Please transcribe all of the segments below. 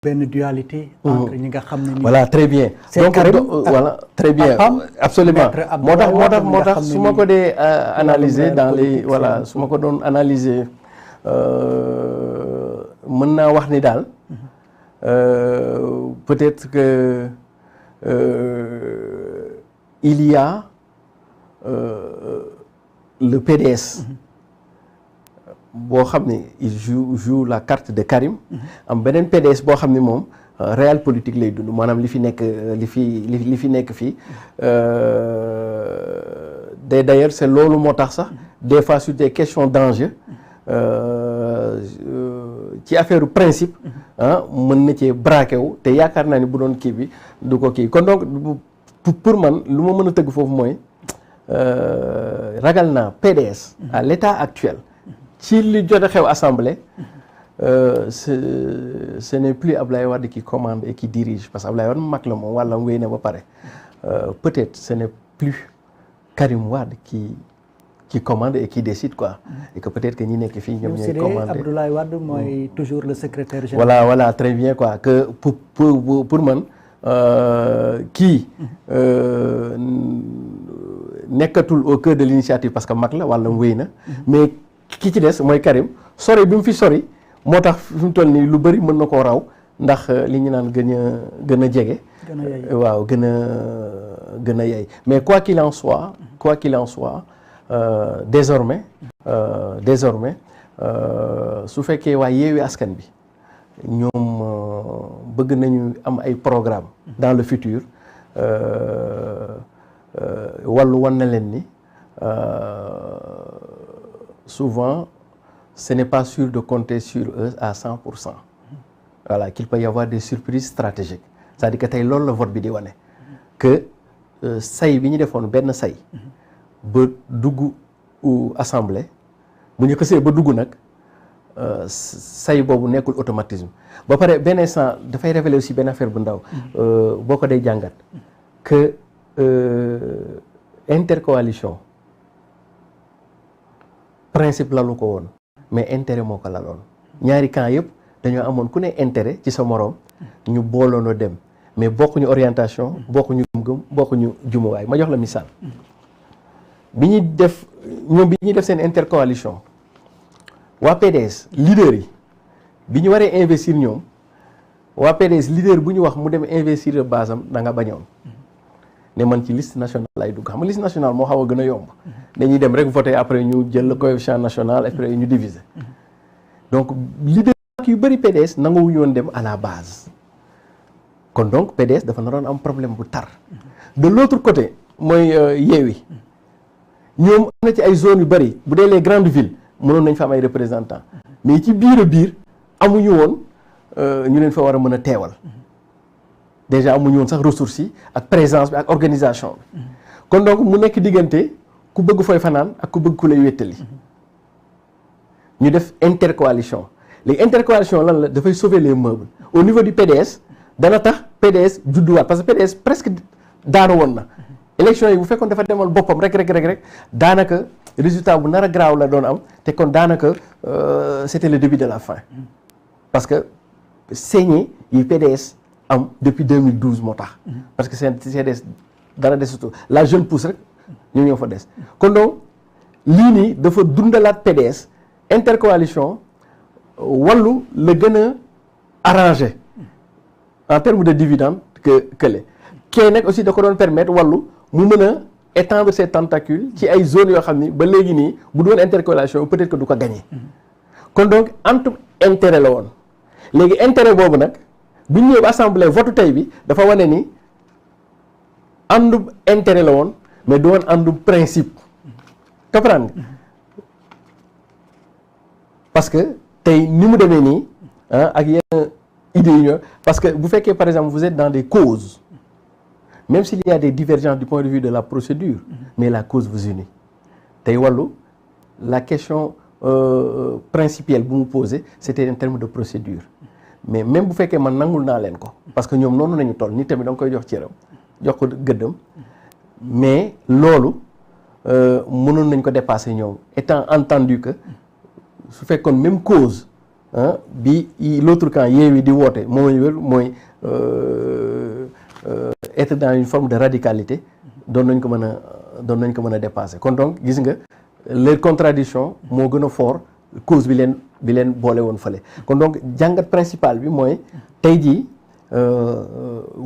benn dualité entre ñi nga xam ne voilà très bien donc voilà très bien absolument moo tax su ma ko dee analyser dans les voilà su ma ko doon analyser mën naa wax ni daal peut-être que il y a le PDS boo xam ne il joue la carte de Karim am beneen PDS boo xam ne moom réel politique lay dund maanaam li fi nekk fii d'ailleurs c'est loolu moo tax sax des fois sur des questions d'enjeu ci affaire principe mën na cee braqué wu te yaakaar naa ni bu doon kii bi du ko kii kon donc pour man lu ma mën a tëgg foofu mooy ragal naa PDS à l'état actuel ci li jot a xew assemblée ce n'est plus Ablaye Wade qui commande et qui dirige parce que Ablaye Wade mag la moom wàllam wéy na ba pare peut-être ce n'est plus Karim Wade qui commande et qui décide quoi et que peut-être que ñi nekk fii ñoom ñooy commander Abdoulaye Wade mooy toujours le secrétaire général. voilà très bien quoi que pour man kii nekkatul au cœur de l'initiative parce que mag la wàllam wéy na mais ki ci des mooy Karim sori bi mu fi sori moo tax fi mu toll nii lu bëri mën na koo raw ndax li ñu naan gën a jege. waaw gën a yey mais quoi qu'il en soit désormais su fekkee waa Yewwi Askan Bi ñoom bëgg nañu am ay programme dans le futur wàllu wan na leen ni souvent ce n'est pas sûr de compter sur eux à 100%. Voilà, qu'il peut y avoir des surprises stratégiques. C'est-à-dire que tey loolu la vote bi di wane que say bi ñu defoon benn say ba dugg assemblée bu ñu xësee ba dugg nag say boobu nekkul automatisme ba pare benn instant dafay révéler aussi benn affaire bu ndaw boo ko dee jàngat que intercoalition principe lalu ko woon mais intérêt moo ko laloon ñaari camp yëpp dañoo amoon ku ne intérêt ci sa moroom ñu booloonoo dem mais bokkuñu orientation bokkuñu gëm-gëm bokkuñu jumuwaay ma jox la misaal bi ñuy def seen intercoalition waa PDS leader yi bi ñu waree investir ñoom waa PDS leader bu ñu wax mu dem investir base am da nga bañoon ne man ci liste nationale lay dugg xam nga liste nationale moo xaw a gën a yomb dañuy dem rek voter après ñu jël le coefficient national après ñu diviser donc leader yu bëri PDS nanguwuñu woon dem à la base kon donc PDS dafa naroon am problème bu tar de l'autre côté mooy Yewwi ñoom am na ci ay zones yu bëri bu dee les grandes villes mënoon nañ fa am ay représentants mais ci biir amuñu woon ñu leen fa war a mën a teewal déjà amuñu woon sax ressources yi ak présence bi ak organisation bi kon donc mu nekk diggante ku bëgg fooy fanaan ak ku bëgg ku lay wéttali ñu def intercoalition léegi intercoalition lan la dafay sauver les meubles au niveau du PDS dana tax PDS judduwaat parce que PDS presque daanu woon na élection yi bu fekkoon dafa demal boppam rek daanaka résultat bu nar a graaw la doon am te kon daanaka c'était le début de la fin parce que saigné yi PDS am depuis 2012 moo tax parce que c'est des dara desatu la jeune pousse rek ñu ñoo fa des kon donc lii nii dafa dundalaat PDS intercoalition wàllu la gën a arrangé en termes de dividende que le kee nag aussi da ko doon permettre wàllu mu mën a étendre ses tentacules ci ay zones yoo xam ni ba léegi nii bu doon intercoalition peut-être que du ko gagné kon donc entre intérêt la woon léegi intérêt boobu nag bu ñu ñëw assemblée vote tey bi dafa wane ni àndub intérêt la woon mais du woon àndub principe comprendre nga parce que tey ni mu demee nii ak yenn idées yi ñoo parce que bu fekkee par exemple vous êtes dans des causes même s'il y a des divergences du point de vue de la procédure mais la cause vous unit tey wàllu la question principielle bu mu posé c'était en termes de procédure mais même bu fekkee man nangul naa leen ko parce que ñoom noonu nañu toll ni tamit da nga koy jox cëram jox ko gëddam mais loolu mënoon nañ ko dépasser ñoom étant entendu que su fekkoon même cause bi l'autre camp Yewwi di woote mooy être dans une forme de radicalité doon nañ ko mën a dépasser kon donc gis nga les contradictions moo gën a fort cause bi leen boole woon fële kon donc jàngat principal bi mooy tey jii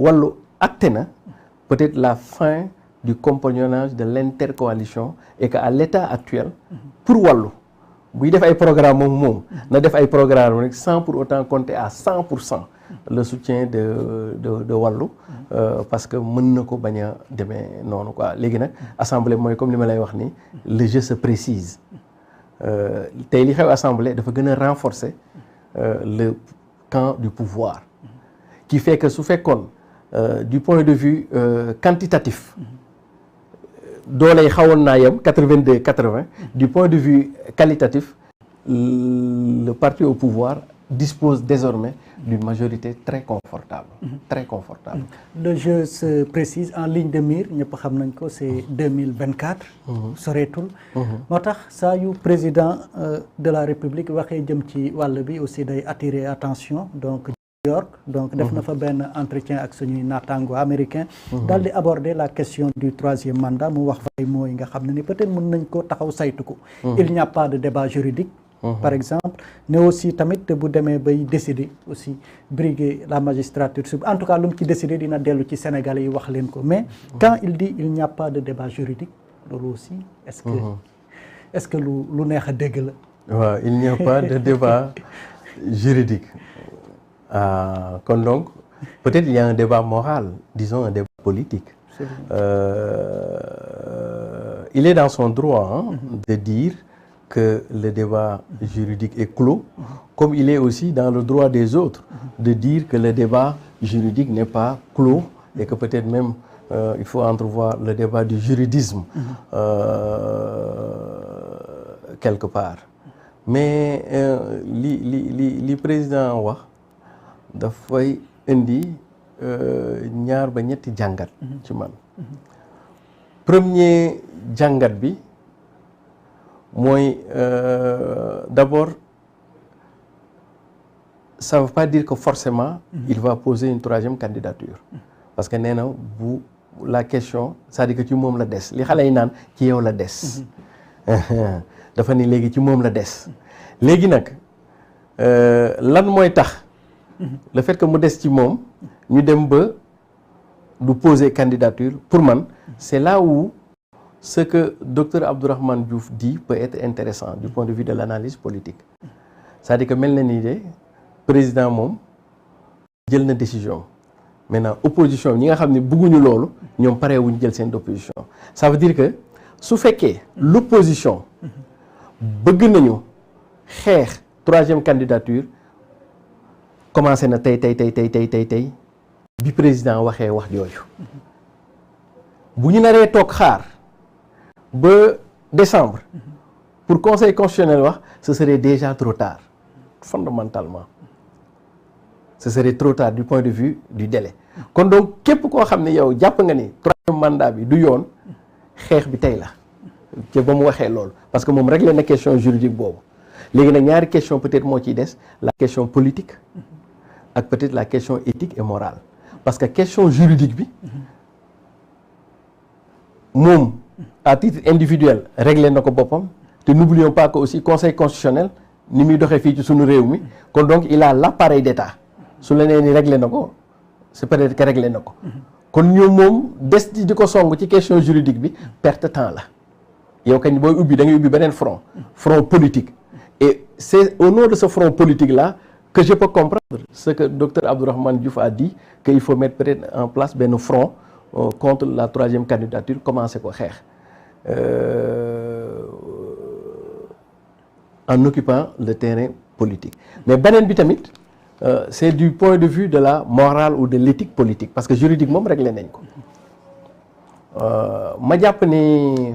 wàllu acté na peut-être la fin du compagnonnage de l'intercoalition et que à l'état actuel pour wàllu buy def ay programme moom na def ay programme rek sans pour autant compter à 100% le soutien de wàllu parce que mën na ko bañ a demee noonu quoi léegi nag assemblée mooy comme li ma lay wax ni le jeu se précise tey li xew assemblée dafa gën a renforcer le camp du pouvoir qui fait que su fekkoon du point de vue quantitatif dooley xawoon naa yem 82-80 du point de vue qualitatif le parti au pouvoir dispose désormais d'une majorité très confortable. Très confortable. Le jeu se précise en ligne de mire ñëpp xam nañ ko c'est 2024. soreetul. moo tax saa yu président de la République waxee jëm ci wàll bi aussi day attirer attention donc. York donc def na fa benn entretien ak suñuy naataango américain daal di aborder la question du troisième mandat mu wax fay mooy nga xam ne ni peut-être mën nañ ko taxaw saytu ko il n'y a pas de débat juridique par exemple ne aussi tamit bu demee bay décider aussi briguer la magistrature en tout cas lu mu ci décider dina dellu ci Sénégalais yi wax leen ko mais quand il dit il n'y a pas de débat juridique loolu aussi est-ce que lu neex a dégg la waaw il n'y a pas de débat juridique kon donc peut-être il y a un débat moral, disons un débat politique. Il est dans son droit de dire que le débat juridique est clos, comme il est aussi dans le droit des autres de dire que le débat juridique n'est pas clos et que peut-être même il faut entrevoir le débat du juridisme quelque part. Mais li président wax dafay indi ñaar ba ñetti jàngat ci man premier jàngat bi mooy d'abord ça veut pas dire que forcément il va poser une troisième candidature parce que nee na bu la question c'est-à-dire que ci moom la des li xale yi naan ci yow la des dafa ni léegi ci moom la des léegi nag lan mooy tax le fait que mu des ci moom ñu dem ba du poser candidature pour man c'est là où ce que docteur Abdourahmane Diouf dit peut être intéressant du point de vue de l'analyse politique c'est-à-dire que mel na ni de président moom jël na décision maintenant opposition ñi nga xam ne bëgguñu loolu ñoom pare wuñu jël seen opposition ça veut dire que su fekkee l'opposition bëgg nañu xeex troisième candidature commencé na tey bi président waxee wax jooju bu ñu naree toog xaar ba décembre pour conseil constitutionnel wax ce serait déjà trop tard fondamentalement ce serait trop tard du point de vue du délai kon donc képp koo xam ne yow jàpp nga ni troisième mandat bi du yoon xeex bi tey la te ba mu waxee loolu parce que moom réglé na question juridique boobu léegi nag ñaari question peut-être moo ciy des la question politique ak peut-être la question éthique et morale parce que question juridique bi moom à titre individuel réglé na ko boppam te n'oublions pas que aussi conseil constitutionnel ni muy doxee fii ci suñu réew mi kon donc il a l'appareil d'État su la nee ni réglé na ko c'est peut-être que réglé na ko kon ñoom moom des di ko song ci question juridique bi perte temps la yow kañ booy ubbi da ngay ubbi beneen front politique et c'est au nom de ce front politique là que je peux comprendre ce que docteur Abdourahmane Diouf a dit qu'il faut mettre peut-être en place benn front contre la troisième candidature commencé ko xeex en occupant le terrain politique mais beneen bi tamit c'est du point de vue de la morale ou de l'éthique politique parce que juridique moom réglé nañ ko ma jàpp ni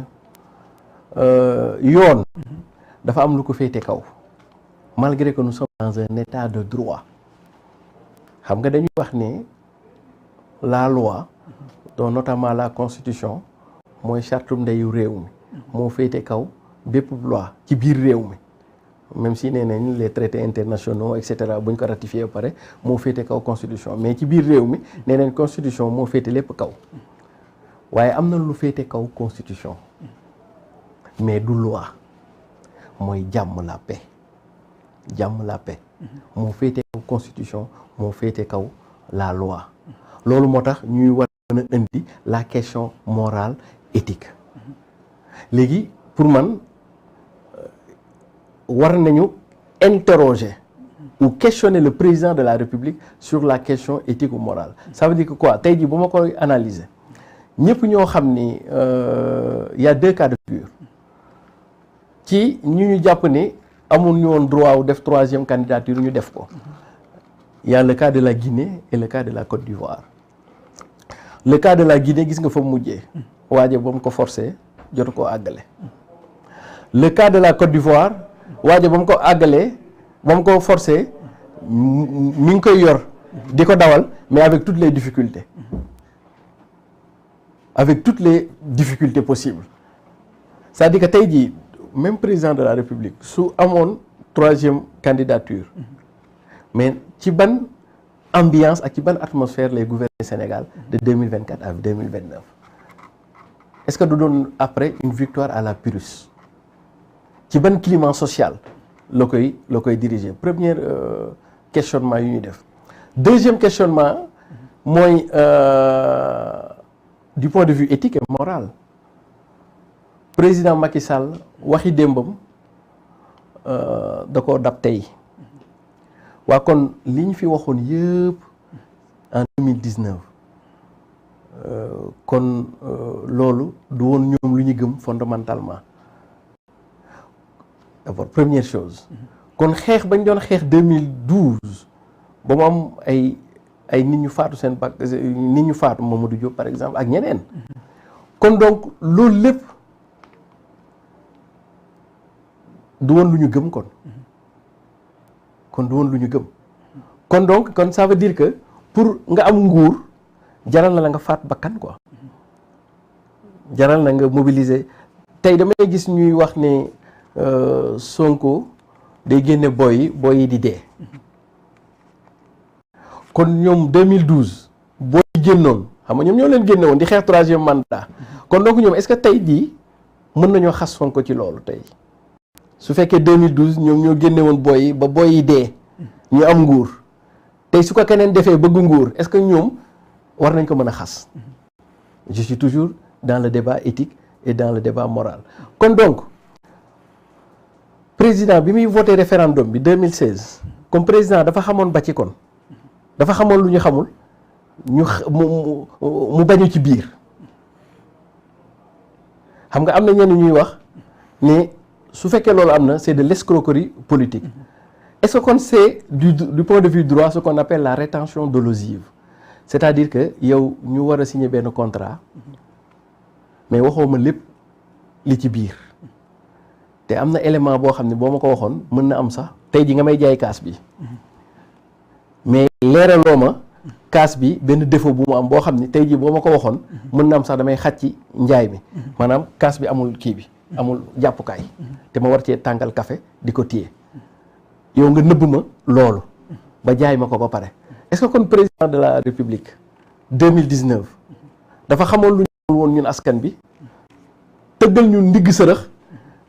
yoon dafa am lu ko féete kaw malgré que nous sommes dans un état de droit xam nga dañuy wax ne la loi dont notamment la constitution mooy charte ndeyu réew mi moo féete kaw bépp loi ci biir réew mi même si nee nañ les traités internationaux et cetera bu ñu ko ratifié ba pare moo féete kaw constitution mais ci biir réew mi nee nañ constitution moo féete lépp kaw waaye am na lu féete kaw constitution mais du loi mooy jàmm la paix moo féete kaw constitution moo féete kaw la loi loolu moo tax ñuy war a mën a indi la question morale éthique léegi pour man war nañu interroger ou questionner le président de la République sur la question éthique ou morale ça veut dire que quoi tey jii bu ma koy analyser ñëpp ñoo xam ni y a deux cas de figure ci ñu jàpp ni amul ñu woon droit wu def troisième candidature ñu def ko il y a le cas de la Guinée et le cas de la Côte d'Ivoire le cas de la Guinée gis nga fa mujjee waaje ba mu ko forcé jotu koo àggale le cas de la Côte d'Ivoire waaje ba mu ko àggalee ba mu ko forcé mi ngi koy yor di ko dawal mais avec toutes les difficultés possibles c'est-à-dire que tey jii même président de la République su amoon troisième candidature mais ci ban ambiance ak ci ban atmosphère lay gouverner Sénégal de 2024 à 2029 est-ce que du doon après une victoire à la Pyrrhus ci ban climat social la koy diriger premier questionnement yu ñuy def deuxième questionnement mooy du point de vue éthique et moral président Macky Sall waxi démbam da koo dab tey waa kon li ñu fi waxoon yëpp en 2019 kon loolu du woon ñoom lu ñu gëm fondamentalement d'abord première chose kon xeex bañ doon xeex 2012 ba mu am ay nit ñu faatu seen bak nit ñu faatu Mamadou Diop par exemple ak ñeneen kon donc loolu lépp du woon lu ñu gëm kon du woon lu ñu gëm kon donc kon ça veut dire que pour nga am nguur jaral na la nga faat bakkan quoi jaral na nga mobiliser tey damay gis ñuy wax ne Sonko day génne boy yi di dee kon ñoom 2012 booy yi génnoon xam nga ñoom ñoo leen génne woon di xeex troisième mandat kon donc ñoom est-ce que tey jii mën nañoo xas Sonko ci loolu tey su fekkee 2012 ñoom ñoo génne woon boy yi ba boy yi dee ñu am nguur tey su ko keneen defee bëgg nguur est-ce que ñoom war nañ ko mën a xas je suis toujours dans le débat éthique et dans le débat moral kon donc président bi muy voté référendum bi 2016 comme président dafa xamoon ba ci kon dafa xamoon lu ñu xamul mu bañu ci biir xam nga am na ñenn ñuy wax ne su fekkee loolu am na c'est de l'escroquerie politique est-ce que kon c'est du point de vue droit ce qu'on appelle la rétention dolosive c'est-à-dire que yow ñu war a signer benn contrat mais waxoo ma lépp li ci biir te am na élément boo xam ne boo ma ko waxoon mën na am sax tey ji nga may jaay kaas bi mais leeraloo ma kaas bi benn défaut bu mu am boo xam ne tey ji boo ma ko waxoon mën na am sax damay xaj ci njaay mi maanaam kaas bi amul kii bi amul jàppukaay te ma war cee tàngal café di ko téye yow nga nëbb ma loolu ba jaay ma ko ba pare est-ce que kon président de la République 2019 dafa xamoon lu ñu woon ñun askan bi tëggal ñu ndigg sërëx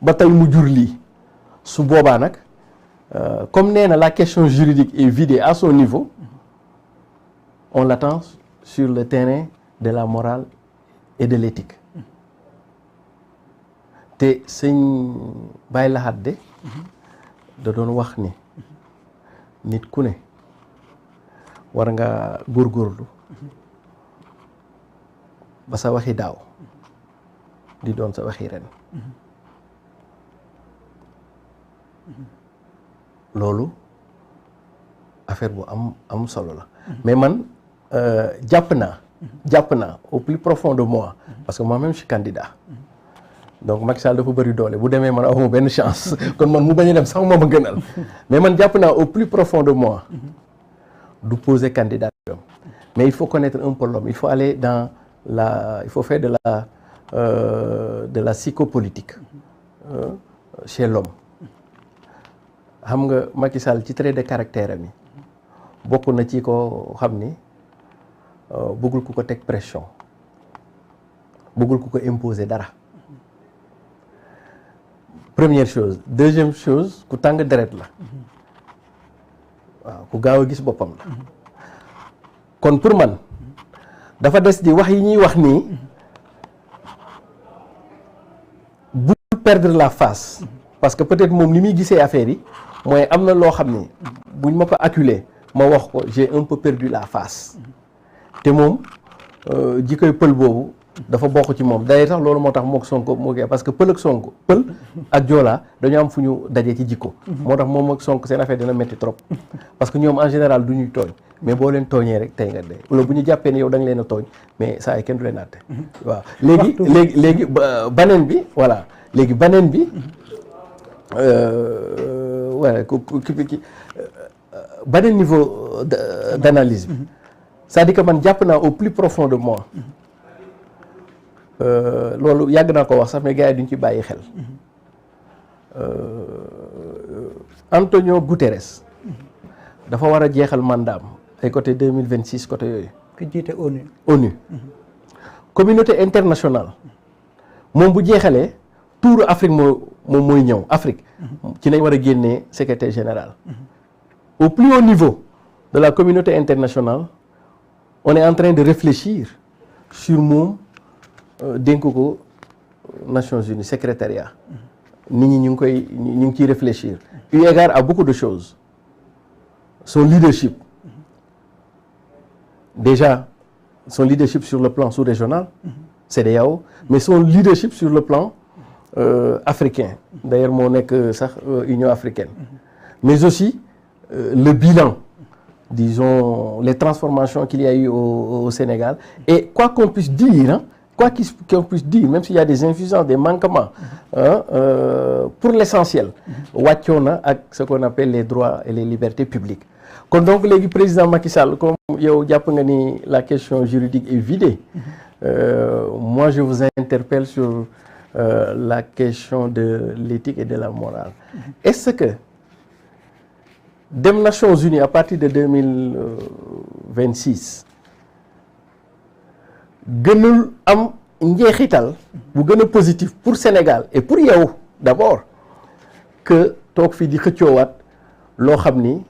ba tey mu jur lii su boobaa nag comme nee na la question juridique est vidée à son niveau on l'attend sur le terrain de la morale et de l'éthique te sëñ Baye Lahat de da doon wax ni nit ku ne war nga góorgóorlu ba sa waxi daaw di doon sa waxi ren loolu affaire bu am solo la mais man jàpp naa au plus profond de moi parce que moi-même je suis candidat donc Macky Sall dafa bëri doole bu demee man awma benn chance kon man mu bañ a dem sax moom a gënal mais man jàpp naa au plus profond de moi du poser candidature mais il faut connaître un peu l'homme il faut aller dans il faut faire de la psychopolitique chez l'homme xam nga Macky Sall ci trait de caractère am yi bokk na ci ko xam ni bëggul ku ko teg pression bëggul ku ko imposer dara première chose. Deuxième chose ku tàng deret la waaw ku gaaw a gis boppam la kon pour man dafa des di wax yi ñuy wax nii bu perdre la face parce que peut-être moom ni muy gisee affaire yi mooy am na loo xam ni buñ ma ko acculé ma wax ko j'ai un peu perdu la face te moom ji koy pël boobu dafa bokk ci moom d'ailleurs sax loolu moo tax mook Sonko moo koy parce que pël ak Sonko pël ak Joola dañu am fu ñu daje ci jikko moo tax moom ak Sonko seen affaire dina metti trop parce que ñoom en général du ñuy tooñ mais boo leen tooñee rek tey nga dee wala bu ñu jàppee ne yow da nga leen a tooñ mais saa yi kenn du leen àtte waaw léegi baneen bi voilà léegi baneen bi voilà baneen niveau d'analyse bi c'est-à-dire que man jàpp naa au plus profond de moi loolu yàgg naa ko wax sax mais gars yi duñ ci bàyyi xel Antonio Guterres dafa war a jeexal mandaam ay côté 2026 côté yooyu. ki jiite ONU. ONU communauté internationale moom bu jeexalee tuuru Afrique moom mooy ñëw Afrique ci nañ war a génnee secrétaire général. Au plus haut niveau de la communauté internationale on est en train de réfléchir sur moom dénk ko Nations Unies secrétariat nit ñi ñu ngi ciy réfléchir eu égard à beaucoup de choses son leadership déjà son leadership sur le plan sous-régional CEDEAO mais son leadership sur le plan africain d'ailleurs moo nekk sax Union africaine mais aussi le bilan disons les transformations qu'il y a eu au Sénégal et quoi qu'on puisse dire qu'on puisse dire même s'il y a des insuffisances des manquements pour l'essentiel wàccoo na ak ce qu'on appelle les droits et les libertés publiques kon donc léegi président Macky Sall comme yow jàpp nga ni la question juridique est vidée moi je vous interpelle sur la question de l'éthique et de la morale est-ce que dem Nations Unies à partir de 2026 gënul am njeexital bu gën a positif pour Sénégal et pour yow d'abord que toog fii di xëccoowaat loo xam ni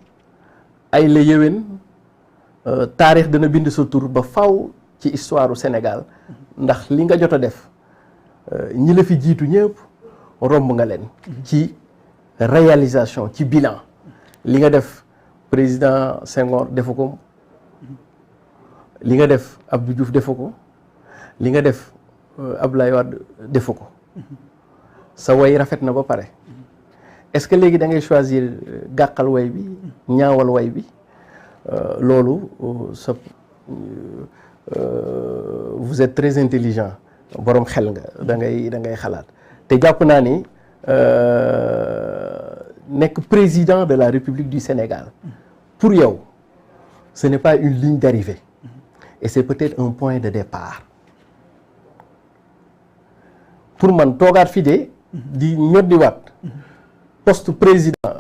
ay la yéwén taarix dana bind sa tur ba faw ci histoire u Sénégal ndax li nga jot a def ñi la fi jiitu ñëpp romb nga leen ci réalisation ci bilan li nga def président Senghor defu ko li nga def Abdou Diouf defu ko li nga def Abdoulaye Wade defu ko sa way rafet na ba pare est-ce que léegi da ngay choisir gàqal way bi ñaawal way bi loolu sa vous êtes très intelligent borom xel nga da ngay xalaat te jàpp naa ni nekk président de la République du Sénégal pour yow ce n'est pas une ligne d'arrivée et c'est peut-être un point de départ pour man toogaat fi de di ñoddiwaat poste président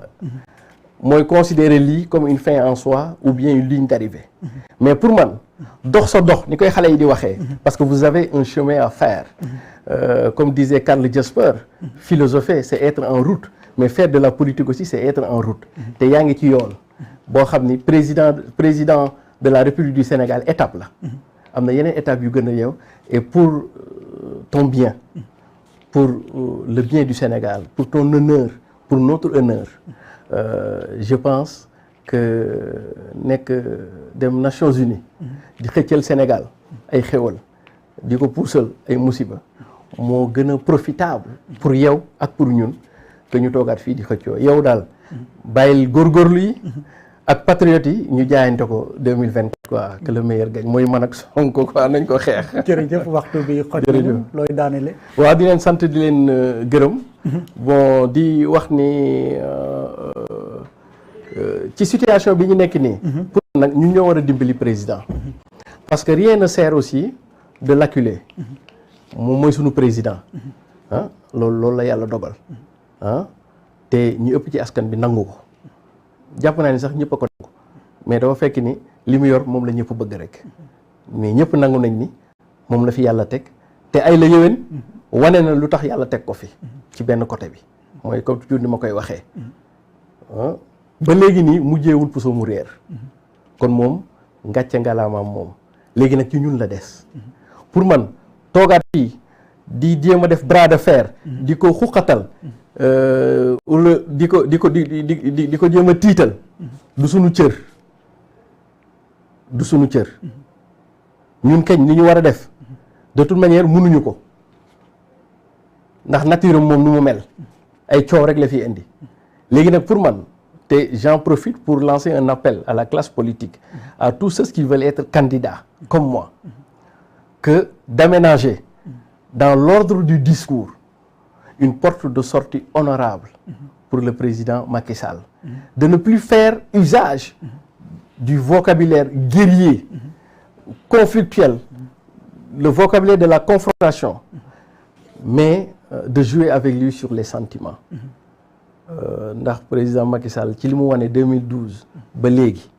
mooy considérer lii comme une fin en soi ou bien une ligne d'arrivée mais pour man dox sa dox ni koy xale yi di waxee parce que vous avez un chemin à faire comme disait Karl Jasper philosopher c'est être en route mais faire de la politique aussi c'est être en route te yaa ngi ci yoon boo xam ni président de la République du Sénégal étape la am na yeneen étape yu gën a yow et pour ton bien pour le bien du Sénégal pour ton honneur pour notre honneur je pense que nekk dem Nations Unies di xëccal Sénégal ay xéwal di ko puusal ay musiba moo gën a profitable pour yow ak pour ñun que ñu toogaat fii di xëccoo yow daal bàyyil góorgóorlu yi ak patriotes yi ñu jaayante ko 2024 quoi que le meilleur gagne mooy man ak Sonko quoi nañ ko xeex. jërëjëf waxtu bi xoj nañu looy daanele. waaw di leen sant di leen gërëm. bon di wax ni ci situation bi ñu nekk nii. pour nag ñu ñoo war a dimbali président. parce que rien ne sert aussi de l'acculer. moom mooy sunu président. ah loolu la yàlla dogal. ah te ñu ëpp ci askan bi nangu ko jàpp naa ni sax ñëpp a ko nangu mais dafa fekk ni li mu yor moom la ñëpp bëgg rek mais ñëpp nangu nañ ni moom la fi yàlla teg te ay la yëwén wane na lu tax yàlla teg ko fi ci benn côté bi mooy comme toujours ni ma koy waxee ba léegi nii mujjeewul puso mu réer kon moom ngàcce ngalaamaam moom léegi nag ci ñun la des pour man toogaat fii di jéem a def bras de fer di ko xuqatal wala di ko jéem a tiital du sunu cër ñun kañ ni ñu war a def de toute manière mënuñu ko ndax nature moom nu mu mel ay coow rek la fi indi léegi nag pour man te j'en profite pour lancer un appel à la classe politique à tous ceux qui veulent être candidats comme moi que d'aménager dans l'ordre du discours une porte de sortie honorable pour le président Macky Sall, de ne plus faire usage du vocabulaire guerrier, conflictuel, le vocabulaire de la confrontation, mais de jouer avec lui sur les sentiments. Ndax président Macky Sall ci li mu wane 2012 ba léegi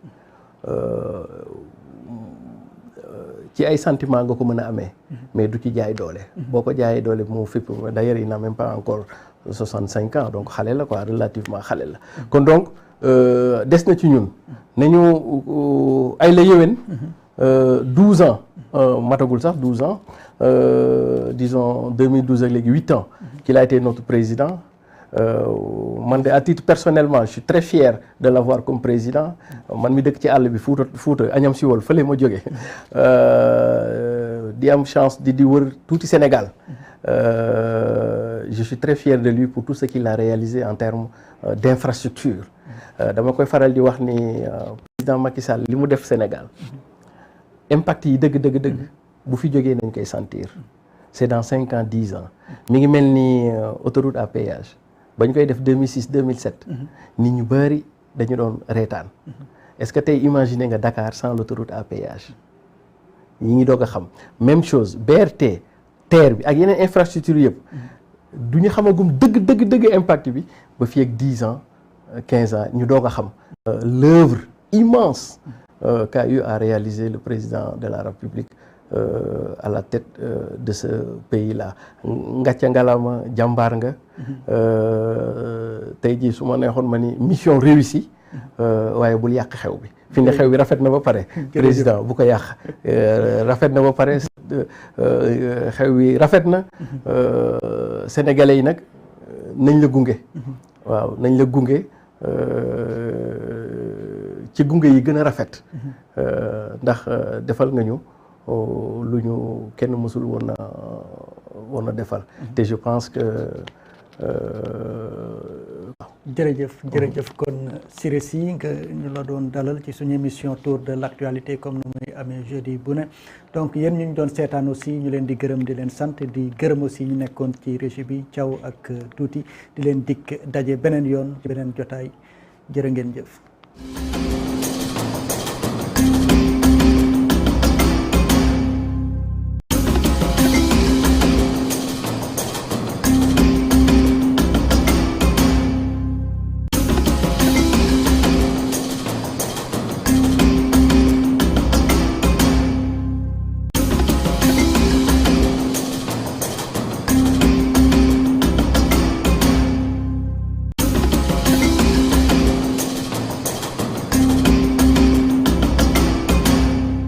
ci ay sentiments nga ko mën a amee mais du ci jaay doole boo ko jaayee doole moo fépp d'ailleurs il n'a même pas encore 65 ans donc xale la quoi relativement xale la kon donc des na ci ñun nañu ay la yéwén 12 ans matagul sax 12 ans disons 2012 ak léegi 8 ans qu'il a été notre président man de à titre personnellement je suis très fier de l'avoir comme président man mi dëkk ci àll bi Fuuta añam si wol fële ma jóge di am chance di wër tuuti Sénégal je suis très fier de lui pour tout ce qu'il a réalisé en termes d'infrastructure dama koy faral di wax ni président Macky Sall li mu def Sénégal impact yi dëgg bu fi jógee nañ koy sentir c'est dans 5 ans 10 ans mi ngi mel ni autoroute à péage ba ñu koy def 2006 2007 nit ñu bari dañu doon reetaan est-ce que tey imaginer nga Dakar sans l'autoroute à péage yi ngi doog a xam même chose BRT TER bi ak yeneen infrastructure yëpp du ñu xamagum dëgg impact bi ba fii ak 10 ans 15 ans ñu doog a xam l'œuvre immense qu'a eu à réaliser le président de la République à la tête de ce pays-là ngàcca ngalama jàmbaar nga tey jii su ma neexoon ma ni mission réussie waaye bul yàq xew bi fi ne xew bi rafet na ba pare président bu ko yàq rafet na ba pare xew bi rafet na sénégalais yi nag nañ la gunge waaw nañ la gunge ci gunge yi gën a rafet ndax defal nga ñu lu ñu kenn mësul woon a defal te je pense que jërëjëf kon Siré Sy nga ñu la doon dalal ci suñu émission tour de l'actualité comme nu muy amee jeudi bu ne donc yéen ñu doon seetaan aussi ñu leen di gërëm di leen sant di gërëm aussi ñu nekkoon ci régie bi Thiaw ak Tuuti di leen dikk daje beneen yoon ci beneen jotaay jërë ngeen jëf